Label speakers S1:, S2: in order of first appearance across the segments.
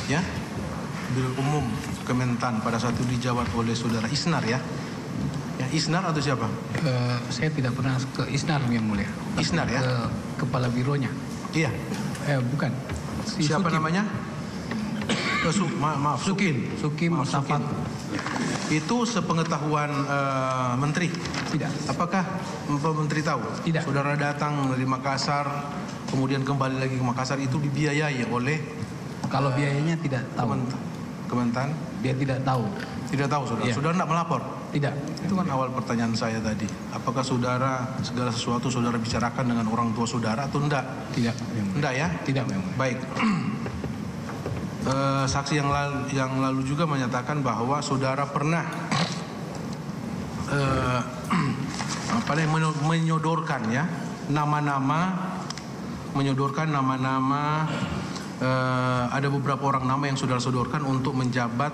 S1: ya, Biro Umum Kementan pada saat itu dijabat oleh saudara Isnar ya. Ya, Isnar atau siapa?
S2: Saya tidak pernah ke Isnar yang mulia.
S1: Isnar ya?
S2: Ke kepala bironya.
S1: Iya.
S2: Bukan.
S1: Siapa
S2: Sukim.
S1: namanya? Maaf, Sukim.
S2: Sukim Mustafat.
S1: Itu sepengetahuan Menteri?
S2: Tidak.
S1: Apakah Menteri tahu?
S2: Tidak.
S1: Saudara datang dari Makassar, kemudian kembali lagi ke Makassar, itu dibiayai oleh?
S2: Kalau biayanya tidak tahu.
S1: Kementan?
S2: Dia tidak tahu.
S1: Tidak tahu saudara?
S2: Iya.
S1: Saudara tidak melapor?
S2: Tidak.
S1: Itu kan awal pertanyaan saya tadi. Apakah saudara segala sesuatu saudara bicarakan dengan orang tua saudara atau enggak?
S2: Tidak.
S1: Enggak ya?
S2: Tidak memang.
S1: Baik. Saksi yang lalu juga menyatakan bahwa saudara pernah menyodorkan ya menyodorkan nama-nama, ada beberapa orang nama yang saudara sodorkan untuk menjabat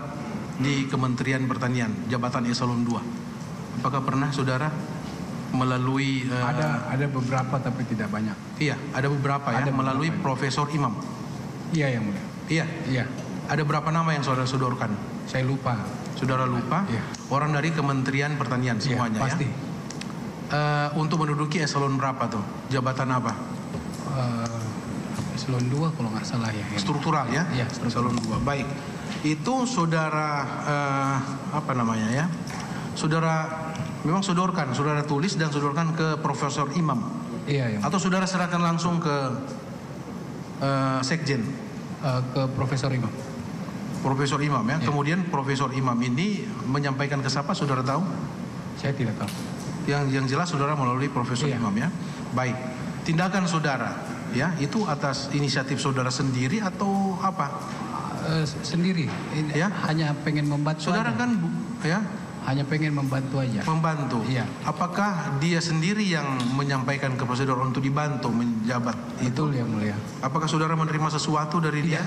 S1: di Kementerian Pertanian, jabatan eselon 2. Apakah pernah saudara melalui
S2: ada beberapa tapi tidak banyak.
S1: Iya, ada beberapa ya, melalui Profesor Imam.
S2: Iya yang mulia.
S1: Iya.
S2: Iya.
S1: Ada berapa nama yang saudara sodorkan?
S2: Saya lupa.
S1: Saudara lupa?
S2: Iya.
S1: Orang dari Kementerian Pertanian semuanya
S2: pasti.
S1: Ya? Untuk menduduki eselon berapa tuh? Jabatan apa?
S2: Eselon 2 kalau nggak salah ya.
S1: Struktural ya?
S2: Iya,
S1: Eselon 2. Baik. Itu saudara apa namanya ya? Saudara memang sodorkan, saudara tulis dan sodorkan ke Profesor Imam.
S2: Iya,
S1: Atau saudara serahkan langsung ke Sekjen?
S2: Ke Profesor Imam.
S1: Profesor Imam ya.
S2: Iya.
S1: Kemudian Profesor Imam ini menyampaikan ke siapa, saudara tahu?
S2: Saya tidak tahu.
S1: Yang jelas saudara melalui Profesor
S2: Iya.
S1: Imam ya. Baik. Tindakan saudara ya itu atas inisiatif saudara sendiri atau apa?
S2: Sendiri.
S1: Ya.
S2: Hanya pengen membantu.
S1: Saudara
S2: aja.
S1: kan ya
S2: Hanya pengen membantu aja.
S1: membantu.
S2: Iya.
S1: Apakah dia sendiri yang menyampaikan ke prosedur untuk dibantu menjabat itu?
S2: Betul yang mulia.
S1: Apakah saudara menerima sesuatu dari dia?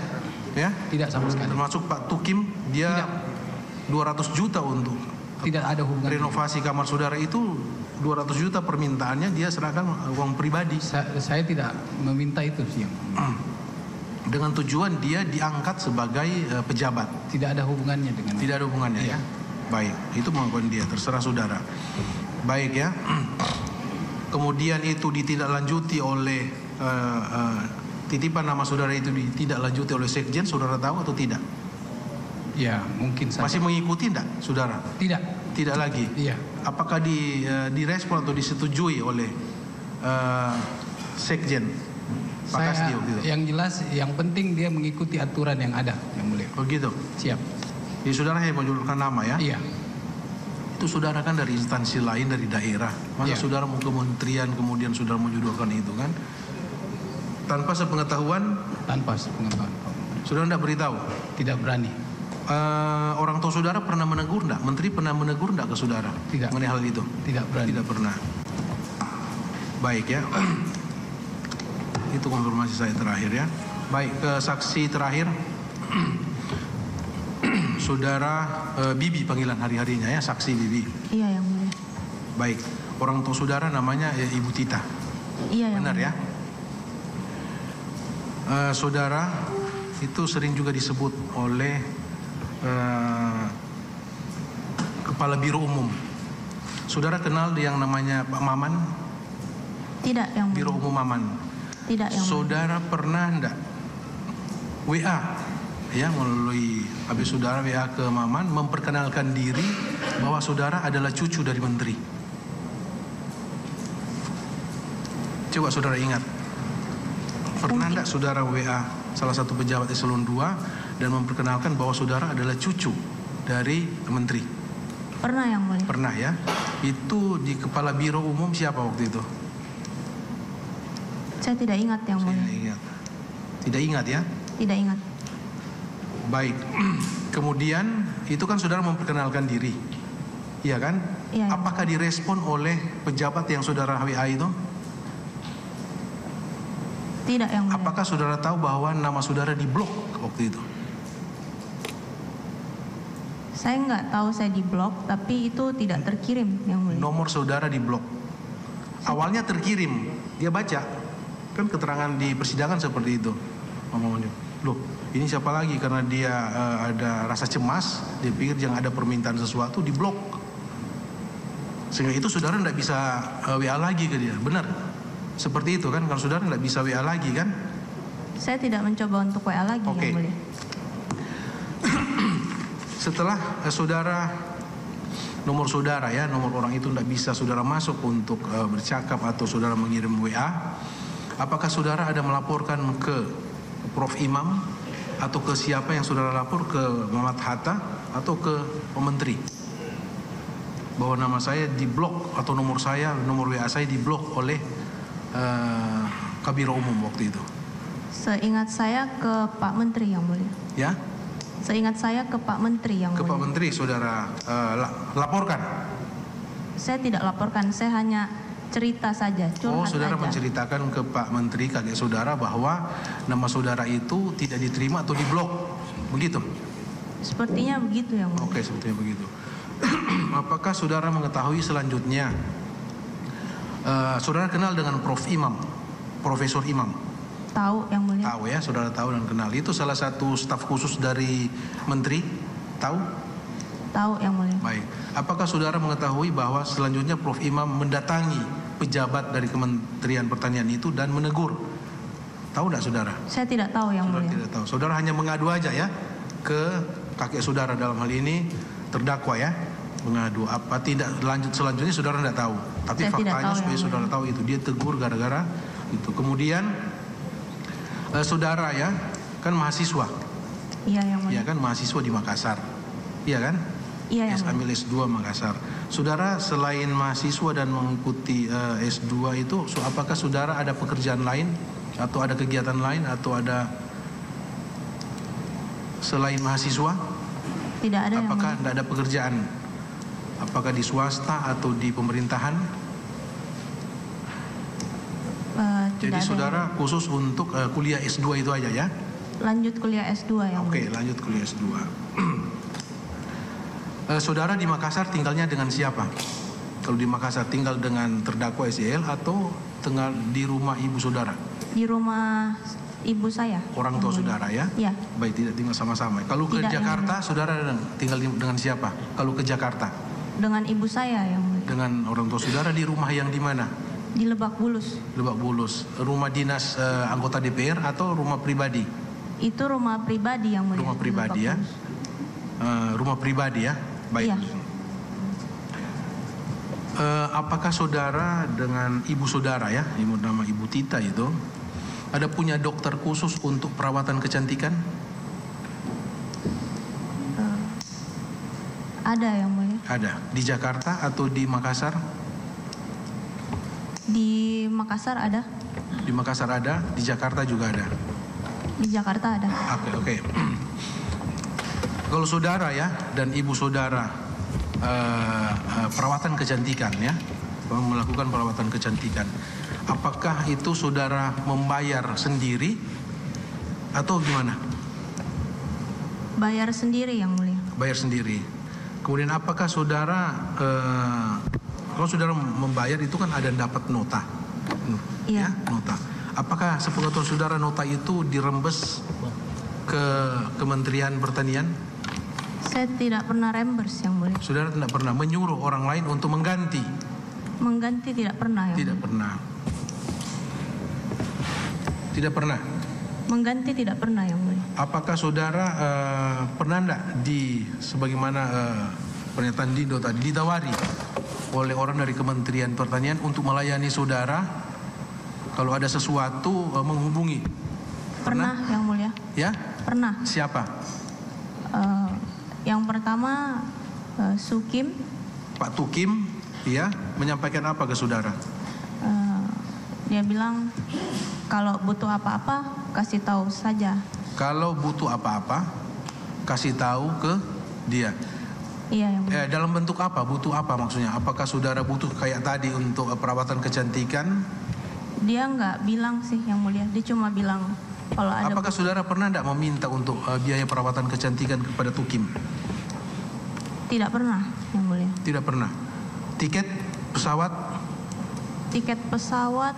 S1: Ya?
S2: Tidak sama sekali.
S1: Termasuk Pak Tukim, dia 200 juta untuk
S2: Tidak ada hubungan.
S1: renovasi kamar saudara itu 200 juta permintaannya, dia serahkan uang pribadi.
S2: Saya tidak meminta itu sih.
S1: Dengan tujuan dia diangkat sebagai pejabat.
S2: Tidak ada hubungannya dengan.
S1: Tidak ada hubungannya ya. Baik, itu pengakuan dia, terserah saudara. Baik ya. Kemudian itu ditindaklanjuti oleh titipan nama saudara itu ditindaklanjuti oleh Sekjen, saudara tahu atau tidak?
S2: Ya, mungkin saja.
S1: Masih mengikuti tidak, saudara?
S2: Tidak.
S1: Tidak lagi.
S2: Iya.
S1: Apakah direspon atau disetujui oleh Sekjen? Pak Kastio, gitu.
S2: Yang jelas, yang penting dia mengikuti aturan yang ada, yang mulia.
S1: Begitu.
S2: Siap.
S1: Jadi saudara hanya menjulurkan nama ya?
S2: Iya.
S1: Itu saudara kan dari instansi lain, dari daerah. Masa
S2: Iya.
S1: saudara mau kementerian kemudian saudara menjudulkan itu kan? Tanpa sepengetahuan,
S2: Tanpa sepengetahuan.
S1: saudara tidak beritahu?
S2: Tidak berani.
S1: Orang tua saudara pernah menegur enggak? Menteri pernah menegur enggak ke saudara?
S2: Tidak.
S1: Mengenai hal itu?
S2: Tidak berani.
S1: Tidak pernah. Baik ya. Itu konfirmasi saya terakhir ya. Baik, ke saksi terakhir. Saudara Bibi panggilan hari-harinya ya, saksi Bibi.
S3: Iya yang mulia.
S1: Baik, orang tua saudara namanya Ibu Tita.
S3: Iya yang
S1: Benar
S3: mulia.
S1: ya? Saudara itu sering juga disebut oleh Kepala Biro Umum. Saudara kenal yang namanya Pak Maman?
S3: Tidak yang mulia.
S1: Biro Umum Maman.
S3: Tidak yang mulia.
S1: Saudara pernah enggak WA ya, melalui habis saudara WA ke Maman memperkenalkan diri bahwa saudara adalah cucu dari menteri? Coba saudara ingat. Pernah enggak saudara WA salah satu pejabat eselon 2 dan memperkenalkan bahwa saudara adalah cucu dari menteri?
S3: Pernah yang mulia.
S1: Pernah ya. Itu di Kepala Biro Umum siapa waktu itu?
S3: Saya tidak ingat yang
S1: Saya
S3: mulia.
S1: tidak ingat. Tidak ingat ya?
S3: Tidak ingat.
S1: Baik. Kemudian itu kan saudara memperkenalkan diri. Iya kan?
S3: Iya.
S1: Apakah direspon oleh pejabat yang saudara WA itu?
S3: Tidak yang mulia.
S1: Apakah saudara tahu bahwa nama saudara diblok waktu itu?
S3: Saya nggak tahu saya diblok, tapi itu tidak terkirim yang mulia.
S1: Nomor saudara diblok. Awalnya terkirim, dia baca. Kan keterangan di persidangan seperti itu. Loh, Ini siapa lagi, karena dia ada rasa cemas, dia pikir jangan ada permintaan sesuatu, diblok. Sehingga itu saudara tidak bisa WA lagi ke dia, benar? Seperti itu kan, kalau saudara tidak bisa WA lagi kan?
S3: Saya tidak mencoba untuk WA lagi,
S1: Oke.
S3: Yang Mulia.
S1: Setelah saudara, nomor saudara ya, nomor orang itu tidak bisa saudara masuk untuk bercakap atau saudara mengirim WA, apakah saudara ada melaporkan ke Prof Imam atau ke siapa yang saudara lapor, ke Muhammad Hatta atau ke Menteri, bahwa nama saya diblok atau nomor WA saya diblok oleh Kabiro Umum waktu itu?
S3: Seingat saya ke Pak Menteri, Yang Mulia.
S1: Ya?
S3: Seingat saya ke Pak Menteri, Yang
S1: Ke
S3: Mulia.
S1: Pak Menteri saudara laporkan?
S3: Saya tidak laporkan, saya hanya cerita saja, curhat
S1: Saudara
S3: saja.
S1: menceritakan ke Pak Menteri, kakek saudara, bahwa nama saudara itu tidak diterima atau diblok, begitu?
S3: Sepertinya begitu, Yang Mulia.
S1: Oke, sepertinya begitu. Apakah saudara mengetahui selanjutnya, saudara kenal dengan Prof Imam, Profesor Imam?
S3: Tahu, Yang Mulia.
S1: Tahu ya, saudara tahu dan kenal. Itu salah satu staf khusus dari Menteri, tahu?
S3: Tahu, Yang Mulia.
S1: Baik. Apakah saudara mengetahui bahwa selanjutnya Prof Imam mendatangi pejabat dari Kementerian Pertanian itu dan menegur? Tahu tidak saudara?
S3: Saya tidak tahu, Yang
S1: Saudara
S3: Mulia.
S1: tidak tahu. Saudara hanya mengadu aja ya ke kakek saudara, dalam hal ini terdakwa ya, mengadu. Apa tidak lanjut selanjutnya saudara tidak tahu. Tapi
S3: Saya tidak
S1: faktanya
S3: tahu,
S1: supaya
S3: Yang
S1: saudara
S3: Mulia.
S1: tahu itu dia tegur gara-gara itu. Kemudian saudara ya kan mahasiswa,
S3: Iya, Yang Mulia.
S1: ya kan mahasiswa di Makassar, iya kan?
S3: Iya, Yang Mulia.
S1: Ambil S2 Makassar. Saudara selain mahasiswa dan mengikuti S2 itu, apakah saudara ada pekerjaan lain atau ada kegiatan lain atau ada selain mahasiswa?
S3: Tidak ada, Yang
S1: Apakah
S3: Mulia.
S1: tidak ada pekerjaan? Apakah di swasta atau di pemerintahan?
S3: Tidak
S1: Jadi
S3: ada,
S1: saudara
S3: Yang
S1: khusus untuk kuliah S2 itu aja ya?
S3: Mulia. Lanjut kuliah S2, Yang
S1: Oke,
S3: Mulia.
S1: lanjut kuliah S2. Saudara di Makassar tinggalnya dengan siapa? Kalau di Makassar tinggal dengan terdakwa SEL atau tinggal di rumah ibu saudara?
S3: Di rumah ibu saya.
S1: Orang
S3: Yang
S1: tua
S3: Mulia.
S1: saudara ya?
S3: Iya.
S1: Baik, tidak tinggal sama-sama. Kalau ke
S3: Tidak, Yang
S1: Jakarta, saudara tinggal dengan siapa? Kalau ke Jakarta,
S3: Dengan ibu saya, Yang Mulia.
S1: dengan orang tua saudara di rumah yang di mana?
S3: Di Lebak Bulus.
S1: Lebak Bulus. Rumah dinas anggota DPR atau rumah pribadi?
S3: Itu rumah pribadi, Yang Mulia.
S1: Rumah
S3: di
S1: pribadi
S3: Lebak
S1: ya?
S3: Bulus.
S1: Rumah pribadi ya? Baik.
S3: Iya.
S1: Apakah saudara dengan ibu saudara ya, nama Ibu Tita itu, ada punya dokter khusus untuk perawatan kecantikan?
S3: Ada, Yang Mulia.
S1: Ada. Di Jakarta atau di Makassar?
S3: Di Makassar ada.
S1: Di Makassar ada, di Jakarta juga ada.
S3: Di Jakarta ada.
S1: Oke. Kalau saudara ya dan ibu saudara perawatan kecantikan ya, melakukan perawatan kecantikan, apakah itu saudara membayar sendiri atau gimana?
S3: Bayar sendiri, Yang Mulia.
S1: Bayar sendiri. Kemudian apakah saudara kalau saudara membayar itu kan ada dapat nota,
S3: Iya.
S1: ya, nota. Apakah sepengetahuan saudara nota itu dirembes ke Kementerian Pertanian?
S3: Saya tidak pernah reimburse, Yang Mulia.
S1: Saudara tidak pernah menyuruh orang lain untuk mengganti?
S3: Mengganti tidak pernah, Yang
S1: Tidak
S3: Mulia.
S1: pernah. Tidak pernah.
S3: Mengganti tidak pernah, Yang Mulia.
S1: Apakah saudara pernah enggak sebagaimana pernyataan Dindo tadi, ditawari oleh orang dari Kementerian Pertanian untuk melayani saudara kalau ada sesuatu menghubungi?
S3: Pernah, Yang Mulia.
S1: Ya?
S3: Pernah.
S1: Siapa?
S3: Yang pertama Sukim.
S1: Pak Tukim, ya, menyampaikan apa ke saudara?
S3: Dia bilang kalau butuh apa-apa kasih tahu saja.
S1: Kalau butuh apa-apa, kasih tahu ke dia.
S3: Iya, Yang Mulia.
S1: Dalam bentuk apa? Butuh apa maksudnya? Apakah saudara butuh kayak tadi untuk perawatan kecantikan?
S3: Dia nggak bilang sih, Yang Mulia. Dia cuma bilang kalau ada.
S1: Apakah saudara pernah tidak meminta untuk biaya perawatan kecantikan kepada Tukim?
S3: Tidak pernah, Yang Mulia.
S1: Tidak pernah. Tiket pesawat?
S3: Tiket pesawat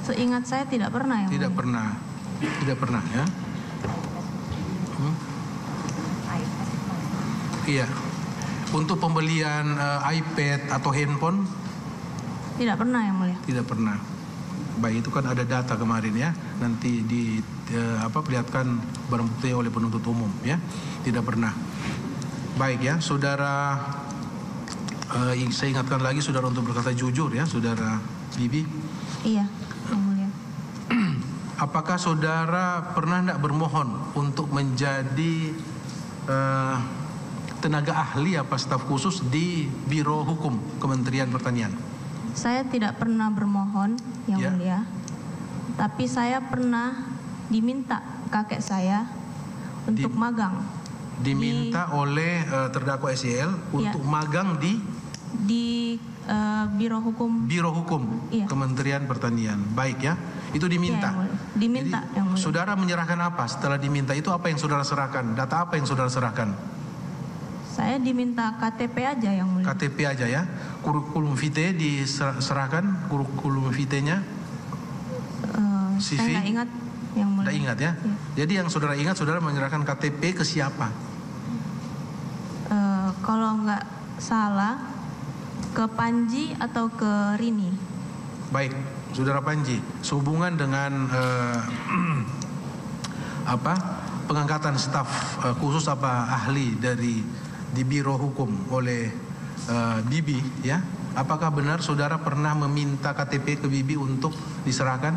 S3: seingat saya tidak pernah, Yang
S1: Tidak
S3: Mulia.
S1: pernah. Tidak pernah ya. Iya. Untuk pembelian iPad atau handphone
S3: Tidak pernah yang mulia.
S1: tidak pernah. Baik, itu kan ada data kemarin ya. Nanti perlihatkan barang bukti oleh penuntut umum ya. Tidak pernah. Baik ya, saudara. Saya ingatkan lagi saudara untuk berkata jujur ya, saudara Bibi.
S3: Iya, yang mulia.
S1: Apakah saudara pernah tidak bermohon untuk menjadi tenaga ahli staf khusus di Biro Hukum Kementerian Pertanian?
S3: Saya tidak pernah bermohon yang
S1: Ya.
S3: mulia. Tapi saya pernah diminta kakek saya untuk magang
S1: Diminta oleh terdakwa SYL untuk magang di
S3: Biro Hukum.
S1: Biro Hukum
S3: Iya.
S1: Kementerian Pertanian. Baik ya, itu diminta.
S3: Iya, yang mulia. Diminta
S1: Jadi,
S3: yang mulia.
S1: saudara menyerahkan apa setelah diminta itu? Apa yang saudara serahkan? Data apa yang saudara serahkan?
S3: Saya diminta KTP aja yang mulia.
S1: KTP aja ya. Kurikulum vitae diserahkan, kurikulum vitae-nya. CV?
S3: Saya nggak ingat yang mulia.
S1: Tidak ingat ya.
S3: Iya.
S1: Jadi yang saudara ingat, saudara menyerahkan KTP ke siapa?
S3: Kalau nggak salah ke Panji atau ke Rini.
S1: Baik, saudara Panji, sehubungan dengan pengangkatan staf khusus ahli di Biro Hukum oleh Bibi ya. Apakah benar saudara pernah meminta KTP ke Bibi untuk diserahkan?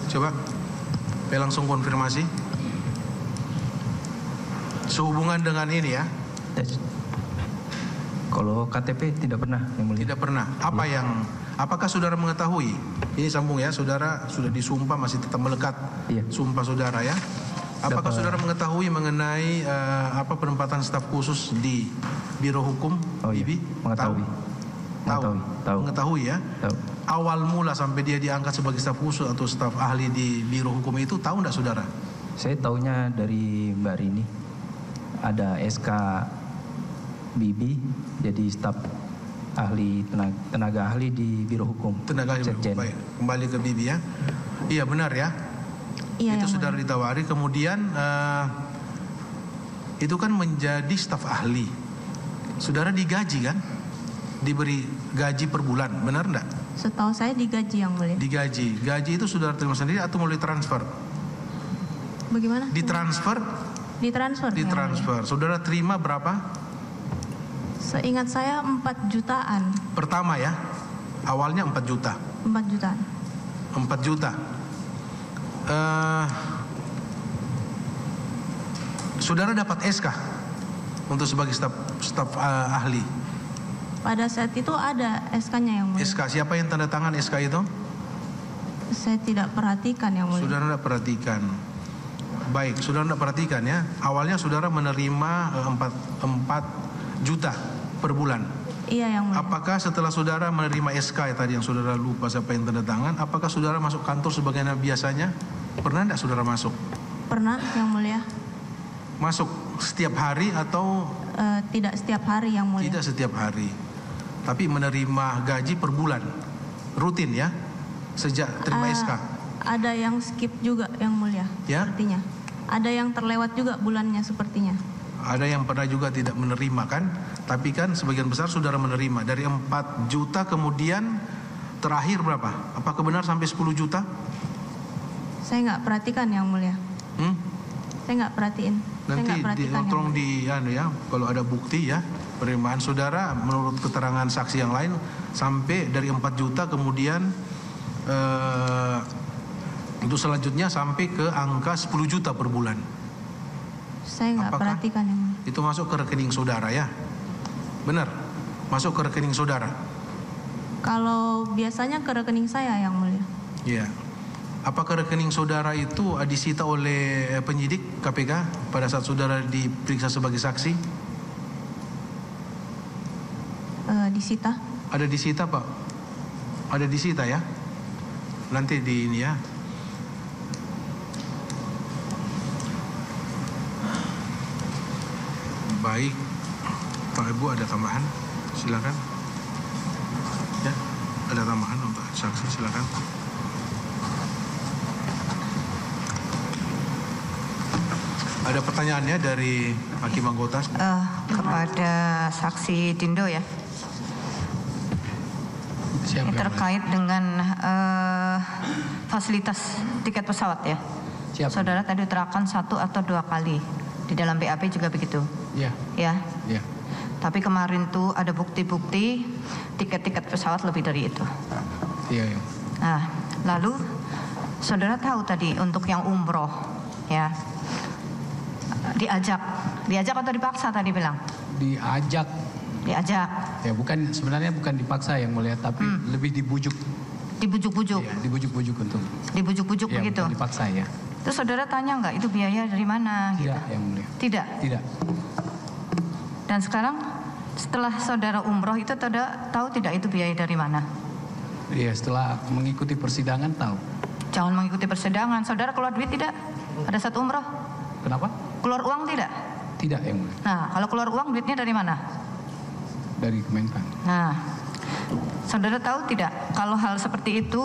S1: Coba saya langsung konfirmasi. Sehubungan dengan ini ya.
S4: Kalau KTP tidak pernah yang mulia.
S1: Tidak pernah. Apakah saudara mengetahui? Ini sambung ya, saudara sudah disumpah masih tetap melekat.
S4: Iya.
S1: Sumpah saudara ya. Apakah saudara mengetahui mengenai penempatan staf khusus di Biro Hukum?
S4: Oh iya,
S1: Bibi?
S4: mengetahui. Tahu.
S1: Mengetahui ya.
S4: Tahu.
S1: Awal mula sampai dia diangkat sebagai staf khusus atau staf ahli di Biro Hukum itu tahu enggak saudara?
S4: Saya taunya dari Mbak Rini. Ada SK Bibi jadi staf ahli tenaga ahli di Biro Hukum.
S1: Tenaga ahli.
S4: Sekjen.
S1: Baik, kembali ke Bibi ya. Iya benar ya.
S3: Iya,
S1: Itu
S3: yang
S1: saudara
S3: mulia.
S1: ditawari, kemudian itu kan menjadi staf ahli. Saudara digaji kan? Diberi gaji per bulan, benar enggak?
S3: Setahu saya digaji yang mulia.
S1: Digaji. Gaji itu saudara terima sendiri atau melalui transfer?
S3: Bagaimana?
S1: Ditransfer?
S3: Ditransfer. yang mulia.
S1: Ditransfer. Saudara terima berapa?
S3: Seingat saya 4 jutaan.
S1: Pertama ya. Awalnya 4 juta.
S3: 4 jutaan.
S1: 4 juta. Saudara dapat SK untuk sebagai staf ahli.
S3: Pada saat itu ada SK-nya yang mulia.
S1: SK, siapa yang tanda tangan SK itu?
S3: Saya tidak perhatikan yang mulia.
S1: Saudara tidak perhatikan. Baik, saudara tidak perhatikan ya. Awalnya saudara menerima 4 juta per bulan.
S3: Iya yang mulia.
S1: Apakah setelah saudara menerima SK tadi yang saudara lupa siapa yang tanda tangan, apakah saudara masuk kantor sebagaimana biasanya? Pernah tidak saudara masuk?
S3: Pernah yang mulia.
S1: Masuk setiap hari atau
S3: Tidak setiap hari yang mulia.
S1: tidak setiap hari? Tapi menerima gaji per bulan, rutin ya, sejak terima SK.
S3: Ada yang skip juga yang mulia.
S1: Ya?
S3: Sepertinya. Ada yang terlewat juga bulannya sepertinya.
S1: Ada yang pernah juga tidak menerima kan? Tapi kan sebagian besar saudara menerima. Dari 4 juta kemudian terakhir berapa? Apakah benar sampai 10 juta?
S3: Saya nggak perhatikan yang mulia. Saya nggak perhatiin. Saya
S1: Nanti
S3: nggak perhatikan yang
S1: tolong
S3: mulia.
S1: kalau ada bukti ya penerimaan saudara menurut keterangan saksi yang lain sampai dari 4 juta kemudian untuk selanjutnya sampai ke angka 10 juta per bulan.
S3: Saya nggak
S1: Apakah
S3: perhatikan yang mulia.
S1: itu masuk ke rekening saudara ya? Benar? Masuk ke rekening saudara?
S3: Kalau biasanya ke rekening saya yang mulia.
S1: Iya. Apakah rekening saudara itu disita oleh penyidik KPK pada saat saudara diperiksa sebagai saksi?
S3: Disita.
S1: Ada disita Pak? Ada disita ya? Nanti di ini ya. Baik, Pak Ibu ada tambahan? Silakan. Ya, ada tambahan untuk saksi, silakan. Ada pertanyaannya dari Hakim Anggota?
S5: Kepada saksi Dindo ya.
S2: Siapa
S5: Ini
S2: yang
S5: terkait dengan fasilitas tiket pesawat ya.
S2: Siap.
S5: Saudara tadi terangkan 1 atau 2 kali. Di dalam BAP juga begitu.
S2: Ya,
S5: Ya.
S2: ya.
S5: Tapi kemarin tuh ada bukti-bukti tiket-tiket pesawat lebih dari itu.
S2: Iya, ya.
S5: Nah, lalu saudara tahu tadi untuk yang umroh ya. Diajak atau dipaksa tadi bilang?
S2: Diajak.
S5: Diajak.
S2: Ya, sebenarnya bukan dipaksa yang mulia, tapi lebih dibujuk.
S5: Dibujuk-bujuk.
S2: Ya, dibujuk-bujuk untuk.
S5: Dibujuk-bujuk
S2: Ya,
S5: begitu.
S2: bukan dipaksa ya.
S5: Terus saudara tanya nggak itu biaya dari mana?
S2: Tidak,
S5: Gitu.
S2: yang mulia.
S5: Tidak.
S2: Tidak.
S5: Dan sekarang setelah saudara umroh itu tahu tidak itu biaya dari mana?
S2: Iya, setelah mengikuti persidangan tahu.
S5: Jangan mengikuti persidangan. Saudara keluar duit tidak? Pada saat umroh?
S2: Kenapa?
S5: Keluar uang tidak?
S2: Tidak, yang mulia.
S5: Nah, kalau keluar uang duitnya dari mana?
S2: Dari Kementan.
S5: Nah, saudara tahu tidak kalau hal seperti itu,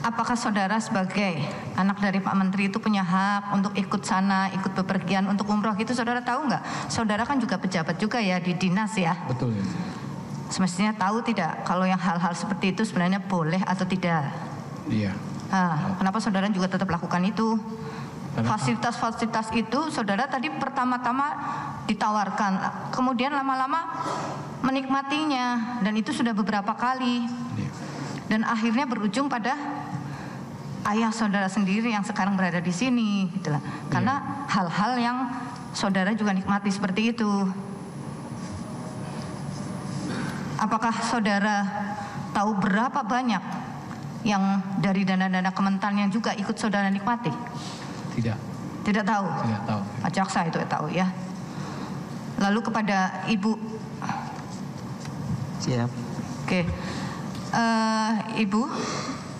S5: apakah saudara sebagai anak dari Pak Menteri itu punya hak untuk ikut sana, ikut bepergian untuk umroh gitu? Saudara tahu nggak? Saudara kan juga pejabat juga ya di dinas ya.
S2: Betul ya.
S5: Semestinya tahu tidak kalau yang hal-hal seperti itu sebenarnya boleh atau tidak?
S2: Iya.
S5: Nah, kenapa saudara juga tetap lakukan itu?
S2: Kenapa?
S5: Fasilitas-fasilitas itu saudara tadi pertama-tama ditawarkan, kemudian lama-lama menikmatinya, dan itu sudah beberapa kali.
S2: Iya.
S5: Dan akhirnya berujung pada ayah saudara sendiri yang sekarang berada di sini, gitulah. Karena hal-hal yang saudara juga nikmati seperti itu. Apakah saudara tahu berapa banyak yang dari dana-dana Kementan yang juga ikut saudara nikmati?
S2: Tidak.
S5: Tidak tahu.
S2: Tidak tahu.
S5: Pak Jaksa itu tahu ya. Lalu kepada Ibu.
S6: Siap.
S5: Oke. Ibu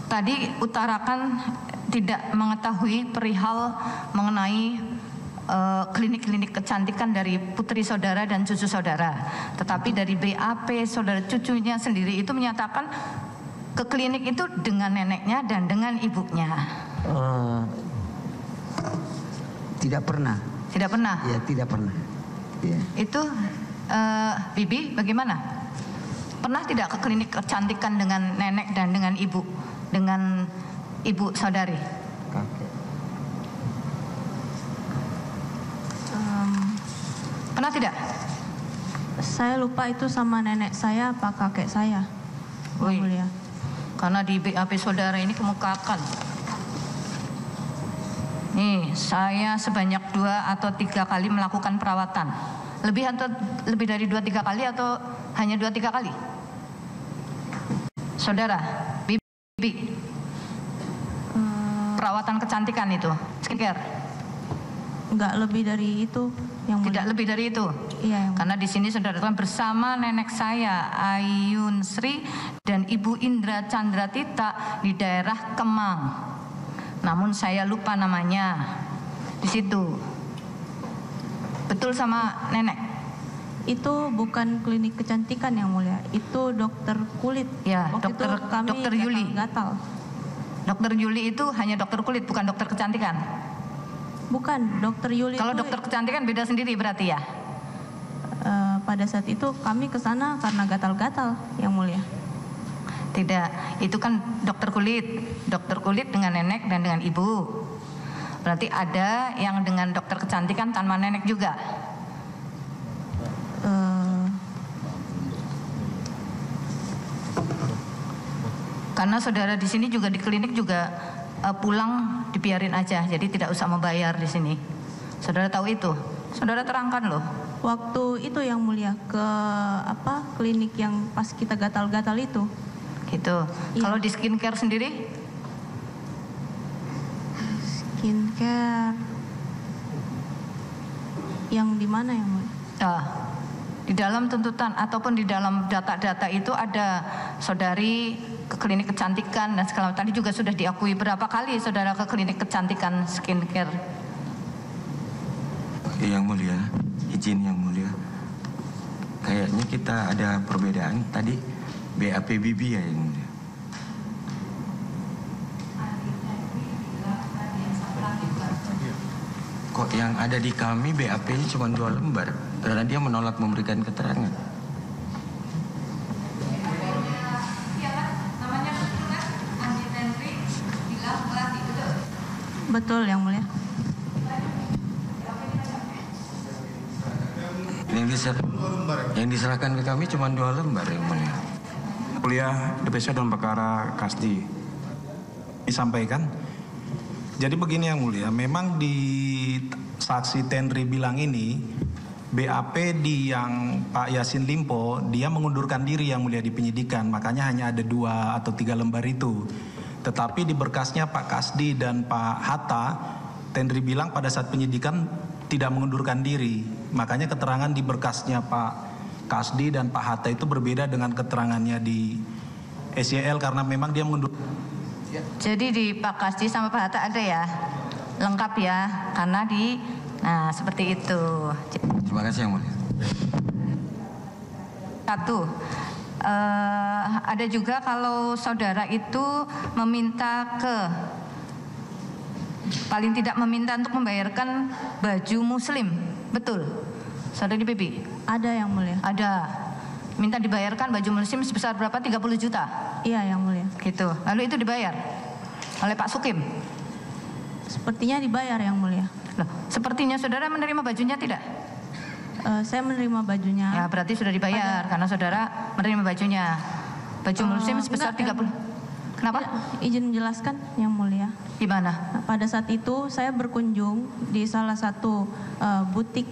S5: tadi utarakan tidak mengetahui perihal mengenai klinik-klinik kecantikan dari putri saudara dan cucu saudara. Tetapi dari BAP saudara cucunya sendiri itu menyatakan ke klinik itu dengan neneknya dan dengan ibunya.
S6: Tidak pernah.
S5: Tidak pernah.
S6: Ya, tidak pernah. Ya.
S5: Itu Bibi bagaimana? Pernah tidak ke klinik kecantikan dengan nenek dan dengan ibu saudari?
S6: Kakek.
S5: Pernah tidak?
S3: Saya lupa itu sama nenek saya apa kakek saya.
S5: Wih.
S3: Yang mulia.
S5: Karena di BAP saudara ini kemukakan. Nih, saya sebanyak 2 atau 3 kali melakukan perawatan. Lebih dari 2-3 kali atau hanya 2-3 kali? Saudara, Bibi. Perawatan kecantikan itu, skincare.
S3: Enggak lebih dari itu yang mulia.
S5: Tidak lebih dari itu.
S3: Iya, yang mulia.
S5: Karena di sini saudara kan bersama nenek saya Ayun Sri dan Ibu Indra Chandra Tita di daerah Kemang. Namun saya lupa namanya di situ. Betul sama nenek?
S3: Itu bukan klinik kecantikan yang mulia. Itu dokter kulit.
S5: Ya,
S3: Waktu
S5: dokter-
S3: itu kami
S5: dokter Yuli.
S3: gatal.
S5: Dokter Yuli itu hanya dokter kulit, bukan dokter kecantikan.
S3: Bukan, dokter Yuli.
S5: Kalau
S3: itu,
S5: dokter kecantikan beda sendiri berarti ya?
S3: pada saat itu kami ke sana karena gatal-gatal yang mulia.
S5: Tidak, itu kan dokter kulit dengan nenek dan dengan ibu. Berarti ada yang dengan dokter kecantikan tanpa nenek juga. Karena saudara di sini juga di klinik juga pulang dibiarin aja, jadi tidak usah membayar di sini. Saudara tahu itu? Saudara terangkan loh.
S3: Waktu itu yang mulia ke klinik yang pas kita gatal-gatal itu.
S5: Gitu.
S3: Iya.
S5: Kalau di skincare sendiri?
S3: Skincare yang di mana yang mulia?
S5: Di dalam tuntutan ataupun di dalam data-data itu ada saudari ke klinik kecantikan dan segala tadi juga sudah diakui berapa kali saudara ke klinik kecantikan skincare?
S7: Yang mulia, izin yang mulia. Kayaknya kita ada perbedaan tadi BAP Bibi ya yang mulia. kok yang ada di kami BAP-nya cuma 2 lembar karena dia menolak memberikan keterangan.
S3: Betul yang mulia.
S7: Yang diserahkan ke kami cuma 2 lembar yang mulia.
S8: Mulia DPC dalam perkara Kasdi disampaikan. Jadi begini yang mulia, memang di saksi Tenri bilang ini BAP di yang Pak Yassin Limpo dia mengundurkan diri yang mulia di penyidikan, makanya hanya ada 2 atau 3 lembar itu. Tetapi di berkasnya Pak Kasdi dan Pak Hatta, Tenri bilang pada saat penyidikan tidak mengundurkan diri. Makanya keterangan di berkasnya Pak Kasdi dan Pak Hatta itu berbeda dengan keterangannya di SYL karena memang dia mundur.
S5: Jadi di Pak Kasdi sama Pak Hatta ada ya, lengkap ya, karena nah seperti itu.
S7: Terima kasih yang mulia.
S5: Satu, ada juga kalau saudara itu meminta paling tidak meminta untuk membayarkan baju muslim, betul? Saudari Bibi?
S3: Ada yang mulia.
S5: Ada. Minta dibayarkan baju muslim sebesar berapa? 30 juta?
S3: Iya yang mulia.
S5: Gitu. Lalu itu dibayar oleh Pak Sukim?
S3: Sepertinya dibayar yang mulia.
S5: Loh, sepertinya saudara menerima bajunya tidak?
S3: Saya menerima bajunya.
S5: Ya berarti sudah dibayar karena saudara menerima bajunya. Baju muslim sebesar 30. Kenapa?
S3: Izin menjelaskan yang mulia.
S5: Gimana?
S3: Nah, pada saat itu saya berkunjung di salah satu butik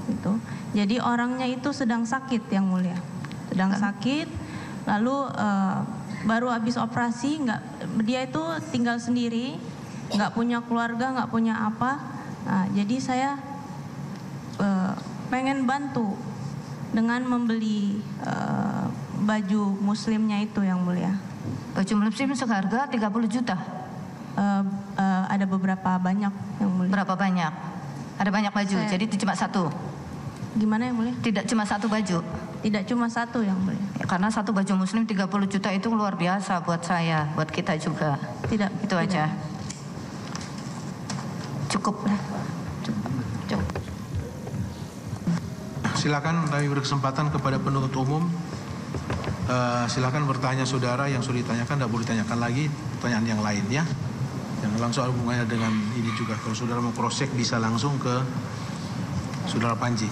S3: gitu. Jadi orangnya itu sedang sakit yang mulia. Sedang sakit. Lalu baru habis operasi, dia itu tinggal sendiri, nggak punya keluarga, nggak punya apa. Nah, jadi saya pengen bantu dengan membeli baju muslimnya itu yang mulia.
S5: Baju muslim seharga 30 juta?
S3: Ada beberapa banyak yang mulia.
S5: Berapa banyak? Ada banyak baju, jadi cuma satu?
S3: Gimana yang mulia?
S5: Tidak cuma satu baju?
S3: Tidak cuma satu yang mulia.
S5: Ya, karena satu baju muslim 30 juta itu luar biasa buat saya, buat kita juga.
S3: Tidak.
S5: Itu
S3: tidak.
S5: aja. Cukup. Cukup.
S1: Silakan kami berkesempatan kepada penuntut umum. Silakan bertanya saudara yang sudah ditanyakan, tidak boleh ditanyakan lagi pertanyaan yang lain ya. Yang langsung ada hubungannya dengan ini juga. Kalau saudara mau cross check bisa langsung ke saudara Panji.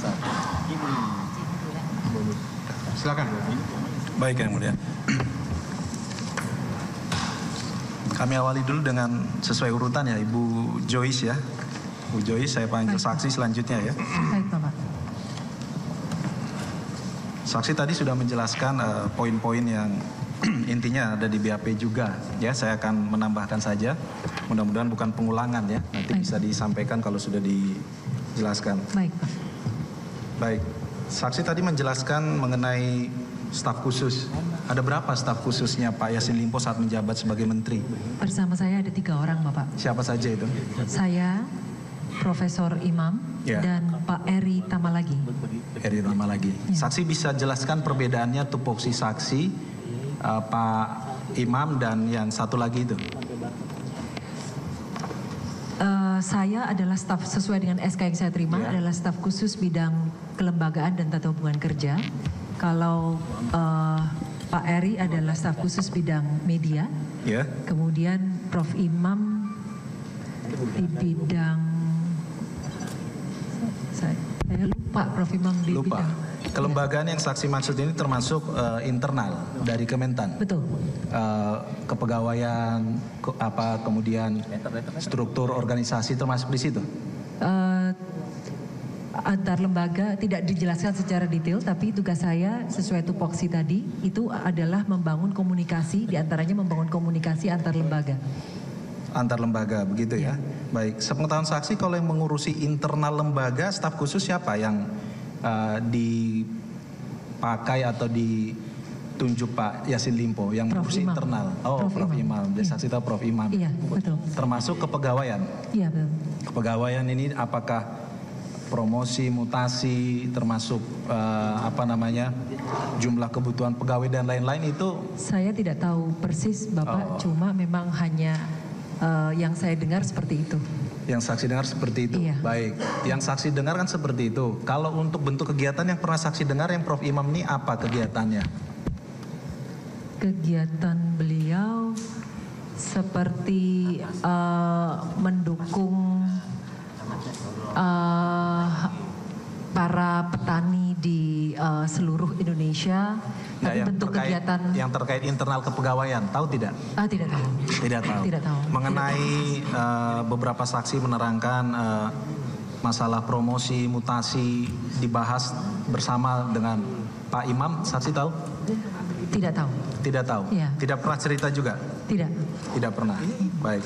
S1: Silakan.
S8: Baik yang mulia. Kami awali dulu dengan sesuai urutan ya, Ibu Joyce ya. Bu Joyce saya panggil saksi selanjutnya ya.
S9: Baik Bapak.
S8: Saksi tadi sudah menjelaskan poin-poin yang intinya ada di BAP juga ya. Saya akan menambahkan saja. Mudah-mudahan bukan pengulangan ya. Nanti bisa disampaikan kalau sudah dijelaskan.
S9: Baik Pak.
S8: Baik. Saksi tadi menjelaskan mengenai staf khusus. Ada berapa staf khususnya Pak Yassin Limpo saat menjabat sebagai menteri?
S9: Bersama saya ada 3 orang Bapak.
S8: Siapa saja itu?
S9: Saya, Profesor Imam,
S8: Ya.
S9: dan Pak Eri Tamalagi.
S8: Eri Tamalagi. Saksi bisa jelaskan perbedaannya tupoksi saksi Pak Imam dan yang satu lagi itu?
S9: Saya adalah staf sesuai dengan SK yang saya terima, adalah staf khusus bidang kelembagaan dan tata hubungan kerja. Kalau Pak Eri adalah staf khusus bidang media.
S8: Ya.
S9: Kemudian Prof Imam di bidang, saya lupa Prof Imam di
S8: Lupa.
S9: bidang.
S8: Kelembagaan yang saksi maksud ini termasuk internal dari Kementan.
S9: Betul.
S8: Kepegawaian, kemudian struktur organisasi termasuk di situ.
S9: Antar lembaga tidak dijelaskan secara detail, tapi tugas saya sesuai tupoksi tadi itu adalah membangun komunikasi, diantaranya membangun komunikasi antar lembaga.
S8: Antar lembaga begitu ya. Baik. Sepengetahuan saksi kalau yang mengurusi internal lembaga staf khusus siapa yang dipakai atau ditunjuk Pak Yassin Limpo yang mengurusi internal? Oh, Prof Imam. Jadi saksi tahu Prof Imam.
S9: Iya, betul.
S8: Termasuk kepegawaian.
S9: Iya, betul.
S8: Kepegawaian ini apakah promosi, mutasi, termasuk jumlah kebutuhan pegawai dan lain-lain itu?
S9: Saya tidak tahu persis Bapak, cuma memang hanya yang saya dengar seperti itu.
S8: Yang saksi dengar seperti itu.
S9: Iya.
S8: Baik. Yang saksi dengar kan seperti itu. Kalau untuk bentuk kegiatan yang pernah saksi dengar yang Prof Imam ini apa kegiatannya?
S9: Kegiatan beliau seperti mendukung para petani di seluruh Indonesia. Tapi bentuk kegiatan
S8: yang terkait internal kepegawaian, tahu tidak?
S9: Tidak tahu.
S8: Tidak tahu.
S9: Tidak tahu.
S8: Mengenai beberapa saksi menerangkan masalah promosi, mutasi dibahas bersama dengan Pak Imam, saksi tahu?
S9: Tidak tahu.
S8: Tidak tahu.
S9: Iya.
S8: Tidak pernah cerita juga?
S9: Tidak.
S8: Tidak pernah. Baik.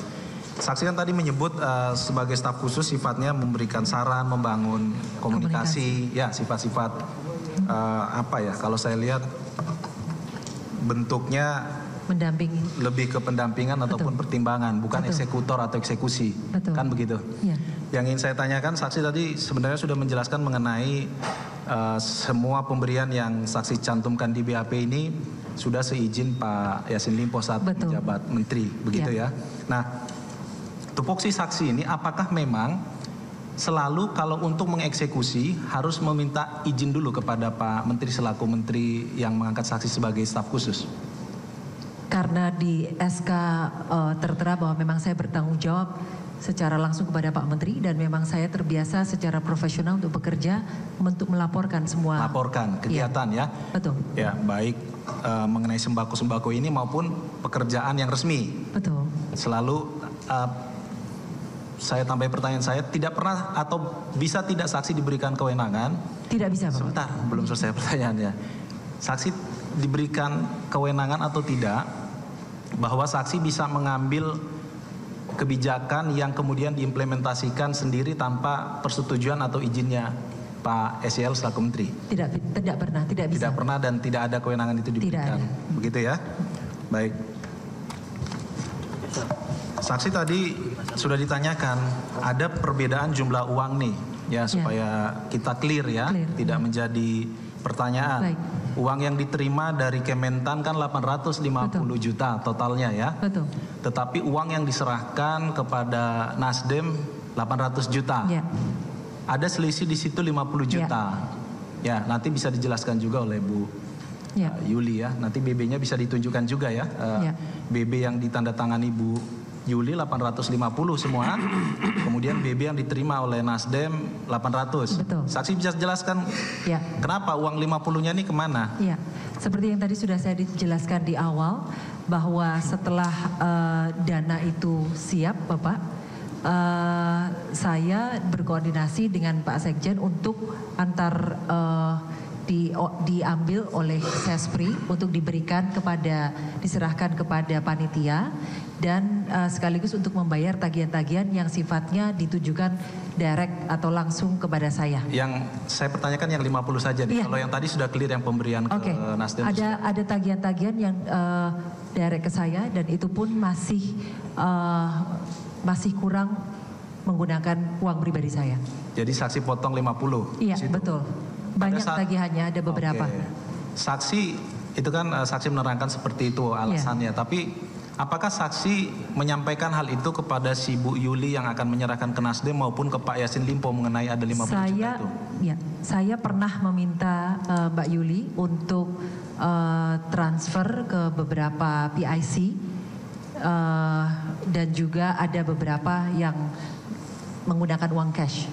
S8: Saksi kan tadi menyebut sebagai staf khusus sifatnya memberikan saran, membangun komunikasi. Ya, sifat-sifat apa ya? Kalau saya lihat bentuknya
S9: mendampingi,
S8: lebih ke pendampingan ataupun pertimbangan, bukan eksekutor atau eksekusi. Kan begitu.
S9: Ya.
S8: Yang ingin saya tanyakan, saksi tadi sebenarnya sudah menjelaskan mengenai semua pemberian yang saksi cantumkan di BAP ini sudah seizin Pak Yassin Limpo saat menjabat menteri, begitu ya. Nah, tupoksi saksi ini apakah memang selalu kalau untuk mengeksekusi harus meminta izin dulu kepada Pak Menteri selaku menteri yang mengangkat saksi sebagai staf khusus?
S9: Karena di SK tertera bahwa memang saya bertanggung jawab secara langsung kepada Pak Menteri dan memang saya terbiasa secara profesional untuk bekerja untuk melaporkan semua.
S8: Laporkan kegiatan ya.
S9: Betul.
S8: Ya, baik mengenai sembako-sembako ini maupun pekerjaan yang resmi.
S9: Betul.
S8: Selalu saya tambah pertanyaan saya, tidak pernah atau bisa tidak saksi diberikan kewenangan?
S9: Tidak bisa, Pak.
S8: Sebentar, belum selesai pertanyaannya. Saksi diberikan kewenangan atau tidak bahwa saksi bisa mengambil kebijakan yang kemudian diimplementasikan sendiri tanpa persetujuan atau izinnya Pak SYL selaku menteri?
S9: Tidak pernah, tidak bisa.
S8: Tidak pernah dan tidak ada kewenangan itu diberikan. Begitu ya? Baik. Saksi tadi sudah ditanyakan ada perbedaan jumlah uang nih ya supaya kita clear ya, tidak menjadi pertanyaan.
S9: Baik.
S8: Uang yang diterima dari Kementan kan 850 juta totalnya ya.
S9: Betul.
S8: Tetapi uang yang diserahkan kepada Nasdem 800 juta.
S9: Ya.
S8: Ada selisih di situ 50 juta. Ya, nanti bisa dijelaskan juga oleh Bu Yuli ya. Nanti BB-nya bisa ditunjukkan juga ya. BB yang ditandatangani Bu Yuli 850 semua. Kemudian BB yang diterima oleh Nasdem 800.
S9: Betul.
S8: Saksi bisa jelaskan kenapa uang 50-nya ini kemana?
S9: Iya, seperti yang tadi sudah saya dijelaskan di awal bahwa setelah dana itu siap, Bapak, saya berkoordinasi dengan Pak Sekjen untuk diambil oleh Sespri untuk diserahkan kepada panitia dan sekaligus untuk membayar tagihan-tagihan yang sifatnya ditujukan direct atau langsung kepada saya.
S8: Yang saya pertanyakan yang 50 saja nih. Kalau yang tadi sudah clear yang pemberian ke Nasdem.
S9: Ada tagihan-tagihan yang direct ke saya dan itu pun masih kurang menggunakan uang pribadi saya.
S8: Jadi saksi potong 50.
S9: Iya, betul. Banyak tagihannya, ada beberapa.
S8: Saksi itu kan saksi menerangkan seperti itu alasannya, tapi apakah saksi menyampaikan hal itu kepada si Bu Yuli yang akan menyerahkan ke Nasdem maupun ke Pak Yassin Limpo mengenai ada 50 juta itu?
S9: Ya, saya pernah meminta Mbak Yuli untuk transfer ke beberapa PIC dan juga ada beberapa yang menggunakan uang cash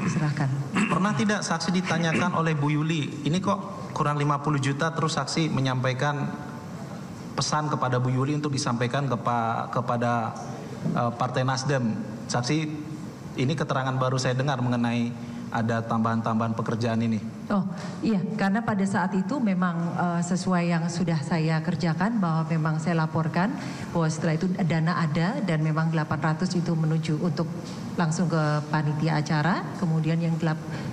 S9: diserahkan.
S8: Pernah tidak saksi ditanyakan oleh Bu Yuli, ini kok kurang 50 juta terus saksi menyampaikan pesan kepada Bu Yuli untuk disampaikan kepada Partai Nasdem. Saksi, ini keterangan baru saya dengar mengenai ada tambahan-tambahan pekerjaan ini.
S9: Oh iya, karena pada saat itu memang sesuai yang sudah saya kerjakan bahwa memang saya laporkan bahwa setelah itu dana ada dan memang 800 itu menuju untuk langsung ke panitia acara, kemudian yang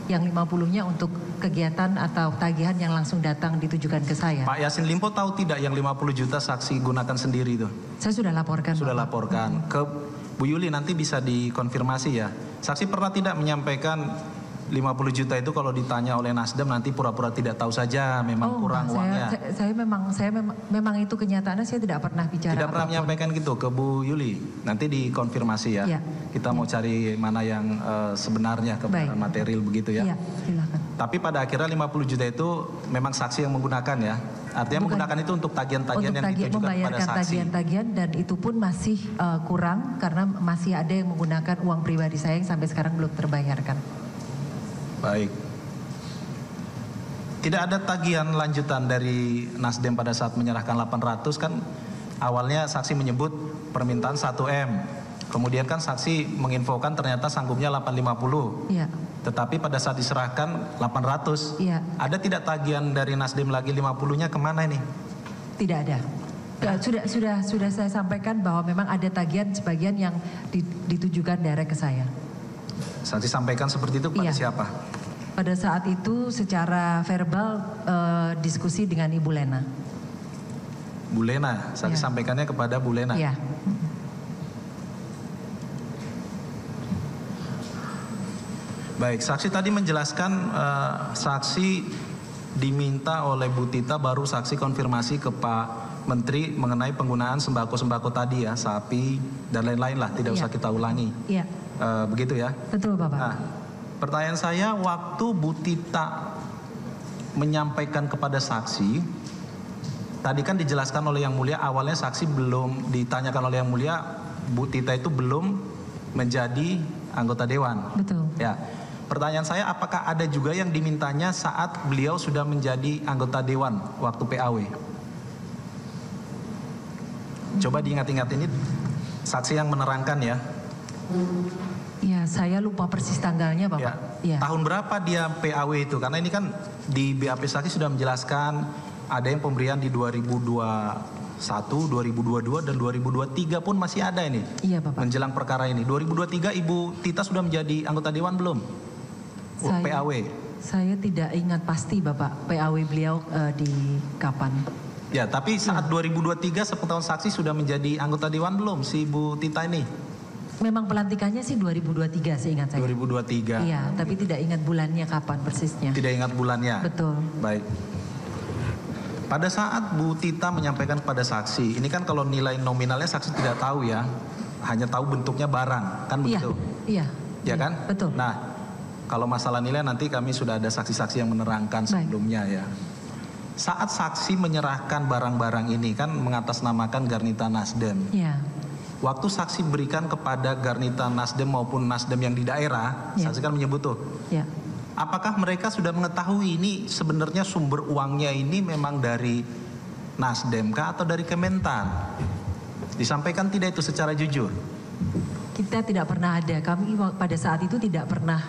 S9: 50-nya untuk kegiatan atau tagihan yang langsung datang ditujukan ke saya.
S8: Pak Yassin Limpo tahu tidak yang 50 juta saksi gunakan sendiri itu?
S9: Saya sudah laporkan.
S8: Sudah laporkan. Ke Bu Yuli nanti bisa dikonfirmasi ya. Saksi pernah tidak menyampaikan 50 juta itu kalau ditanya oleh Nasdem nanti pura-pura tidak tahu saja, memang kurang uangnya.
S9: Saya memang itu kenyataannya, saya tidak pernah bicara.
S8: Tidak pernah menyampaikan gitu ke Bu Yuli. Nanti dikonfirmasi ya.
S9: Ya.
S8: Kita mau cari mana yang sebenarnya kebenaran material begitu ya.
S9: Iya, silakan.
S8: Tapi pada akhirnya 50 juta itu memang saksi yang menggunakan ya. Artinya menggunakan itu untuk tagihan-tagihan yang ditujukan kepada
S9: membayarkan
S8: saksi.
S9: tagihan-tagihan, dan itu pun masih kurang karena masih ada yang menggunakan uang pribadi saya yang sampai sekarang belum terbayarkan.
S8: Baik. Tidak ada tagihan lanjutan dari Nasdem pada saat menyerahkan 800 kan awalnya saksi menyebut permintaan 1M. Kemudian kan saksi menginfokan ternyata sanggupnya 850.
S9: Iya.
S8: Tetapi pada saat diserahkan 800.
S9: Iya.
S8: Ada tidak tagihan dari Nasdem lagi 50-nya kemana ini?
S9: Tidak ada. Sudah saya sampaikan bahwa memang ada tagihan sebagian yang ditujukan direct ke saya.
S8: Saksi sampaikan seperti itu kepada siapa?
S9: Pada saat itu secara verbal diskusi dengan Ibu Lena.
S8: Bu Lena, saksi sampaikannya kepada Bu Lena.
S9: Iya.
S8: Baik, saksi tadi menjelaskan saksi diminta oleh Bu Tita baru saksi konfirmasi ke Pak Menteri mengenai penggunaan sembako-sembako tadi ya, sapi dan lain-lain lah, tidak usah kita ulangi.
S9: Iya.
S8: Begitu ya?
S9: Betul Bapak.
S8: Nah, pertanyaan saya, waktu Bu Tita menyampaikan kepada saksi, tadi kan dijelaskan oleh Yang Mulia awalnya saksi belum ditanyakan oleh Yang Mulia, Bu Tita itu belum menjadi anggota dewan.
S9: Betul.
S8: Ya. Pertanyaan saya, apakah ada juga yang dimintanya saat beliau sudah menjadi anggota dewan waktu PAW? Coba diingat-ingat, ini saksi yang menerangkan ya.
S9: Ya, saya lupa persis tanggalnya Bapak. Ya.
S8: Tahun berapa dia PAW itu? Karena ini kan di BAP saksi sudah menjelaskan ada yang pemberian di 2021, 2022 dan 2023 pun masih ada ini.
S9: Iya Bapak.
S8: Menjelang perkara ini. 2023 Ibu Tita sudah menjadi anggota dewan belum? PAW.
S9: Saya tidak ingat pasti Bapak PAW beliau di kapan.
S8: Ya, tapi saat 2023 sepengetahuan saksi sudah menjadi anggota dewan belum si Ibu Tita ini?
S9: Memang pelantikannya sih 2023 seingat saya.
S8: 2023.
S9: Iya, tapi tidak ingat bulannya kapan persisnya.
S8: Tidak ingat bulannya.
S9: Betul.
S8: Baik. Pada saat Bu Tita menyampaikan kepada saksi, ini kan kalau nilai nominalnya saksi tidak tahu ya, hanya tahu bentuknya barang, kan begitu?
S9: Iya.
S8: Ya kan?
S9: Betul.
S8: Nah, kalau masalah nilai nanti kami sudah ada saksi-saksi yang menerangkan sebelumnya ya. Saat saksi menyerahkan barang-barang ini kan mengatasnamakan Garnita Nasdem.
S9: Iya.
S8: Waktu saksi berikan kepada Garnita Nasdem maupun Nasdem yang di daerah, saksi kan menyebut tuh.
S9: Ya.
S8: Apakah mereka sudah mengetahui ini sebenarnya sumber uangnya ini memang dari Nasdem kah atau dari Kementan? Disampaikan tidak itu secara jujur?
S9: Kita tidak pernah ada. Kami pada saat itu tidak pernah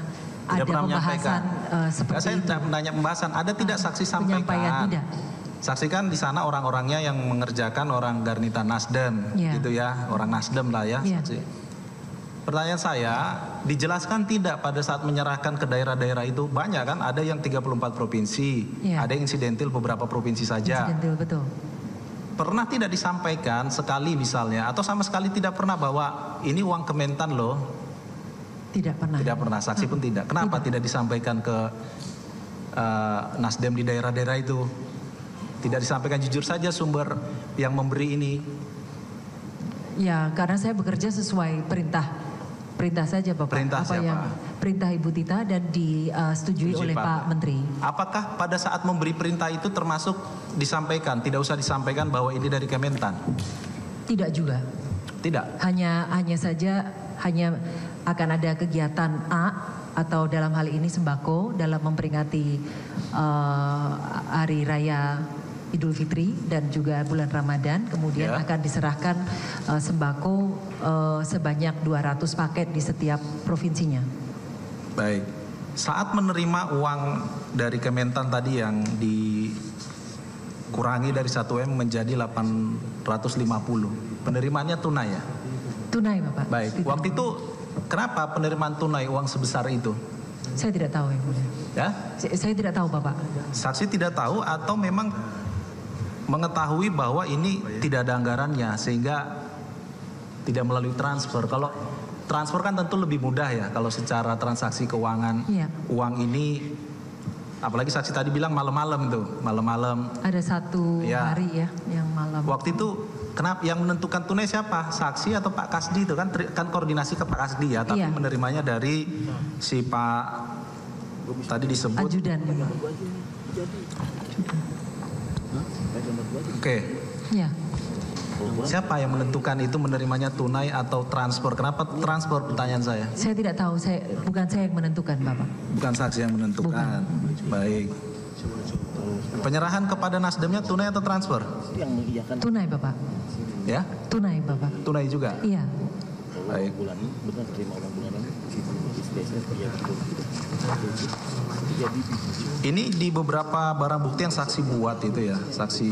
S9: ada pembahasan seperti
S8: saya
S9: itu.
S8: tidak menanya pembahasan. Ada tidak saksi sampaikan?
S9: Penyampaian tidak.
S8: Saksi kan di sana orang-orangnya yang mengerjakan orang Garnita Nasdem, gitu ya, orang Nasdem lah ya. Saksi. Pertanyaan saya, dijelaskan tidak pada saat menyerahkan ke daerah-daerah itu? Banyak kan, ada yang 34 provinsi, ada yang insidentil beberapa provinsi saja.
S9: Insidentil, betul.
S8: Pernah tidak disampaikan sekali misalnya, atau sama sekali tidak pernah bahwa ini uang Kementan loh?
S9: Tidak pernah.
S8: Tidak pernah, saksi pun tidak. Kenapa tidak disampaikan ke Nasdem di daerah-daerah itu? Tidak disampaikan jujur saja sumber yang memberi ini?
S9: Ya, karena saya bekerja sesuai perintah saja Bapak.
S8: Perintah
S9: apa
S8: siapa?
S9: yang perintah Ibu Tita dan disetujui oleh Pak Menteri.
S8: Apakah pada saat memberi perintah itu termasuk disampaikan, tidak usah disampaikan bahwa ini dari Kementan?
S9: Tidak juga.
S8: Tidak.
S9: Hanya akan ada kegiatan A atau dalam hal ini sembako dalam memperingati hari raya Idul Fitri dan juga bulan Ramadan, kemudian akan diserahkan sembako sebanyak 200 paket di setiap provinsinya.
S8: Baik. Saat menerima uang dari Kementan tadi yang dikurangi dari 1M menjadi 850, penerimaannya tunai ya?
S9: Tunai Bapak.
S8: Baik. Waktu itu kenapa penerimaan tunai uang sebesar itu?
S9: Saya tidak tahu Yang Mulia.
S8: Ya?
S9: Saya tidak tahu Bapak.
S8: Saksi tidak tahu atau memang mengetahui bahwa ini tidak ada anggarannya sehingga tidak melalui transfer. Kalau transfer kan tentu lebih mudah ya kalau secara transaksi keuangan.
S9: Iya.
S8: Uang ini, apalagi saksi tadi bilang malam-malam tuh, malam-malam.
S9: Ada satu
S8: Ya.
S9: hari ya yang malam.
S8: Waktu itu kenapa yang menentukan tunai siapa? Saksi atau Pak Kasdi itu kan koordinasi ke Pak Kasdi ya, tapi
S9: Iya.
S8: menerimanya dari si Pak tadi disebut.
S9: Ajudan.
S8: Oke.
S9: Ya.
S8: Siapa yang menentukan itu menerimanya tunai atau transfer? Kenapa transfer, pertanyaan saya?
S9: Saya tidak tahu, bukan saya yang menentukan, Bapak.
S8: Bukan saksi yang menentukan. Baik. Penyerahan kepada Nasdemnya tunai atau transfer?
S9: Tunai, Bapak.
S8: Ya?
S9: Tunai, Bapak.
S8: Tunai juga?
S9: Iya.
S8: Baik. Ini di beberapa barang bukti yang saksi buat itu ya, saksi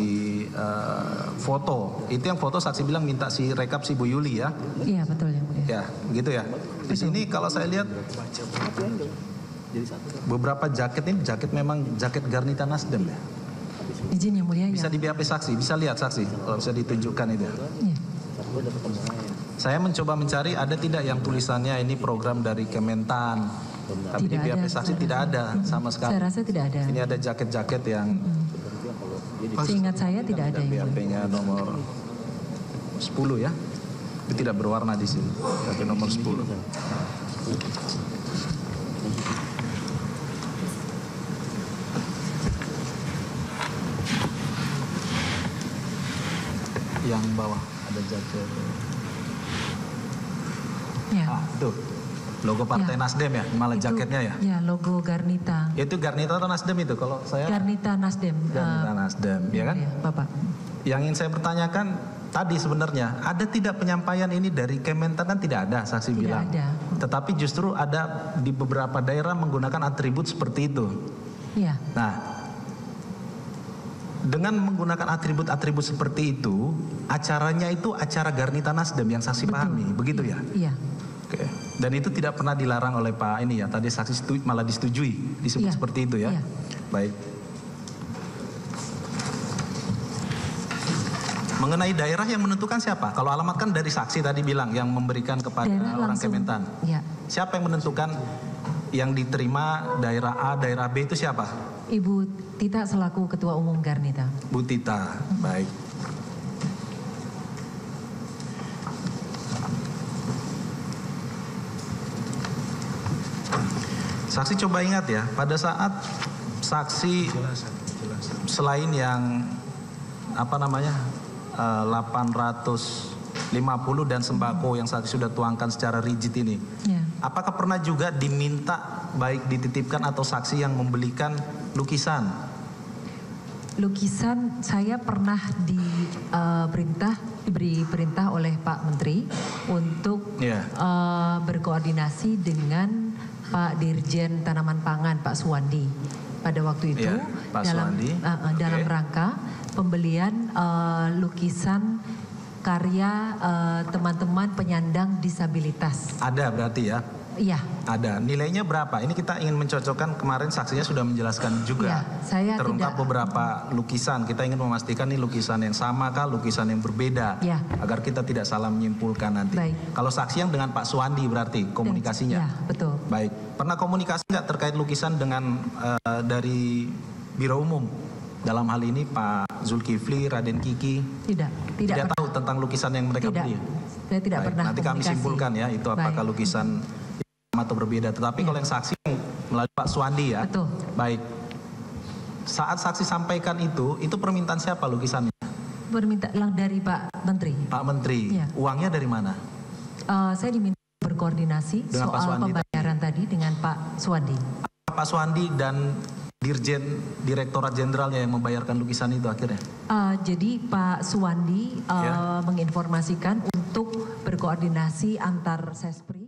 S8: foto. Itu yang foto saksi bilang minta si rekap si Bu Yuli ya.
S9: Iya, betul ya, Mulia.
S8: Ya, gitu ya. Di sini kalau saya lihat beberapa jaket ini jaket memang Garnita Nasdem ya.
S9: Izin yang Mulia.
S8: Bisa
S9: ya.
S8: di BAP saksi, bisa lihat saksi kalau bisa ditunjukkan itu.
S9: Iya.
S8: Saya mencoba mencari ada tidak yang tulisannya ini program dari Kementan. Tapi di
S9: Tidak
S8: BAP
S9: ada.
S8: saksi tidak ada sama sekali.
S9: Saya rasa tidak ada.
S8: Ini ada jaket-jaket yang
S9: Seingat saya tidak ada yang Mulia.
S8: BAP-nya nomor 10 ya. Itu tidak berwarna di sini. BAP nomor 10. Yang bawah ada jaket.
S9: Ya.
S8: Itu logo Partai
S9: Ya.
S8: Nasdem ya, malah
S9: Itu,
S8: jaketnya ya.
S9: Ya, logo Garnita.
S8: Itu Garnita atau Nasdem itu? Kalau saya
S9: Garnita Nasdem.
S8: Garnita Nasdem, ya kan?
S9: Ya, Bapak.
S8: Yang ingin saya pertanyakan tadi sebenarnya ada tidak penyampaian ini dari Kementan? Kan tidak ada, saksi
S9: Tidak
S8: bilang.
S9: ada.
S8: Tetapi justru ada di beberapa daerah menggunakan atribut seperti itu.
S9: Iya.
S8: Nah, dengan menggunakan atribut-atribut seperti itu, acaranya itu acara Garnita Nasdem yang saksi pahami, begitu ya?
S9: Iya.
S8: Oke. Dan itu tidak pernah dilarang oleh Pak ini ya. Tadi saksi malah disetujui, disebut
S9: Iya.
S8: seperti itu ya.
S9: Iya.
S8: Baik. Mengenai daerah yang menentukan siapa? Kalau alamat kan dari saksi tadi bilang yang memberikan kepada
S9: Daerah
S8: orang
S9: langsung.
S8: Kementan.
S9: Ya.
S8: Siapa yang menentukan yang diterima daerah A, daerah B itu siapa?
S9: Ibu Tita selaku Ketua Umum Garnita.
S8: Bu Tita. Baik. Saksi coba ingat ya, pada saat saksi selain yang apa namanya 850 dan sembako yang saksi sudah tuangkan secara rigid ini,
S9: Ya.
S8: apakah pernah juga diminta baik dititipkan atau saksi yang membelikan lukisan?
S9: Lukisan saya pernah diberi perintah oleh Pak Menteri untuk
S8: Ya.
S9: berkoordinasi dengan Pak Dirjen Tanaman Pangan Pak Suwandi pada waktu itu
S8: Ya, Pak Suwandi.
S9: dalam
S8: Oke.
S9: rangka pembelian lukisan karya teman-teman penyandang disabilitas.
S8: Ada berarti ya?
S9: Iya.
S8: Ada. Nilainya berapa? Ini kita ingin mencocokkan, kemarin saksinya sudah menjelaskan juga.
S9: Ya, saya
S8: terungkap
S9: tidak-
S8: beberapa lukisan. Kita ingin memastikan ini lukisan yang sama kah, lukisan yang berbeda.
S9: Ya.
S8: Agar kita tidak salah menyimpulkan nanti.
S9: Baik.
S8: Kalau saksi yang dengan Pak Suwandi berarti komunikasinya.
S9: Ya, betul.
S8: Baik. Pernah komunikasi nggak terkait lukisan dengan dari Biro Umum? Dalam hal ini Pak Zulkifli, Raden Kiki.
S9: Tidak pernah.
S8: Tahu tentang lukisan yang mereka
S9: Tidak.
S8: beli?
S9: Saya tidak
S8: Baik,
S9: pernah
S8: nanti kami
S9: komunikasi.
S8: simpulkan ya itu apakah
S9: Baik.
S8: lukisan sama atau berbeda. Tetapi kalau yang saksi melalui Pak Suwandi ya.
S9: Betul.
S8: Baik. Saat saksi sampaikan itu permintaan siapa lukisannya?
S9: Permintaan dari Pak Menteri.
S8: Pak Menteri.
S9: Iya.
S8: Uangnya dari mana?
S9: Saya diminta berkoordinasi
S8: Dengan Pak
S9: soal
S8: Suwandi
S9: pembayaran tadi dengan Pak Suwandi.
S8: Pak Suwandi dan Dirjen Direktorat Jenderalnya yang membayarkan lukisan itu akhirnya.
S9: Jadi Pak Suwandi
S8: Ya.
S9: menginformasikan untuk berkoordinasi antar Sespri